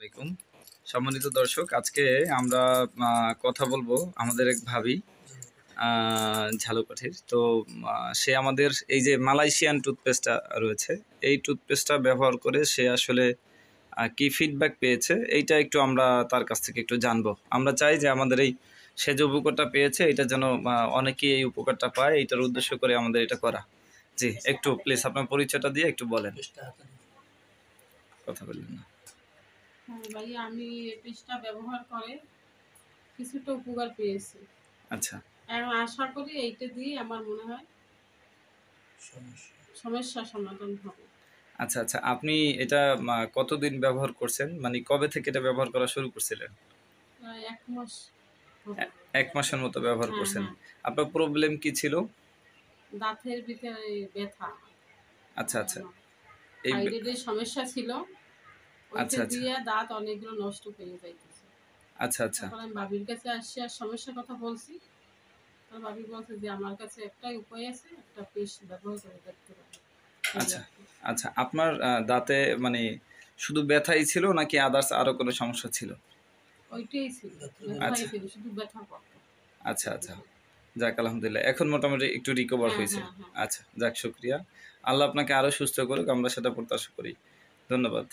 আলাইকুম সম্মানিত দর্শক, আজকে আমরা কথা বলবো আমাদের এক ভাবি ঝালকাঠির। তো সে আমাদের এই যে মালয়েশিয়ান টুথপেস্টটা রয়েছে, এই টুথপেস্টটা ব্যবহার করে সে আসলে কি ফিডব্যাক পেয়েছে এইটা একটু আমরা তার কাছ থেকে একটু জানবো। আমরা চাই যে আমাদের এই সে যে উপকারটা পেয়েছে এটা যেন অনেকেই এই উপকারটা পায়, এইটার উদ্দেশ্য করে আমাদের এটা করা। জি, একটু প্লিজ আপনার পরিচয়টা দিয়ে একটু বলেন। কথা বললেন না ভাই, আমি এই পেস্টটা ব্যবহার করে কিছুটা উপকার পেয়েছি। আচ্ছা, এবং আশা করি এইটা দিয়ে আমার মনে হয় সমস্যার সমাধান হবে। আচ্ছা, আচ্ছা। আপনি এটা কতদিন ব্যবহার করছেন? মানে কবে থেকে এটা ব্যবহার করা শুরু করছিলেন? প্রায় ১ মাস হবে। ১ মাসের মতো ব্যবহার হ্যাঁ, করছেন। হ্যাঁ। আপনার প্রবলেম কি ছিল? দাঁতের ভিতরে ব্যথা। আচ্ছা, আচ্ছা। আমার এই থাইরয়েডের সমস্যা ছিল। আচ্ছা, ওইটা আচ্ছা। দিয়ে দাঁত অনেকগুলো নষ্ট হয়ে যাইতেছে। আচ্ছা, আচ্ছা। তারপর আমি ভাবির কাছে আসছি আর সমস্যার কথা বলছি। আর ভাবি বলছে যে আমার কাছে একটাই উপায় আছে, একটা পেস্ট ব্যবহার করে দেখতে পারো। আচ্ছা, আচ্ছা। আপনার দাঁতে মানে শুধু ব্যথাই ছিল নাকি আদার্স আরো কোনো সমস্যা ছিল? ওইটাই ছিল। ব্যথাই আচ্ছা, ছিল, শুধু ব্যথা করত। আচ্ছা, আচ্ছা। যাক আলহামদুলিল্লাহ। এখন মোটামুটি একটু রিকভার হ্যাঁ, হইছে। হ্যাঁ, হ্যাঁ। আচ্ছা, যাক শুকরিয়া। আল্লাহ আপনাকে আরো সুস্থ করুক, আমরা সেটা প্রত্যাশা করি। ধন্যবাদ।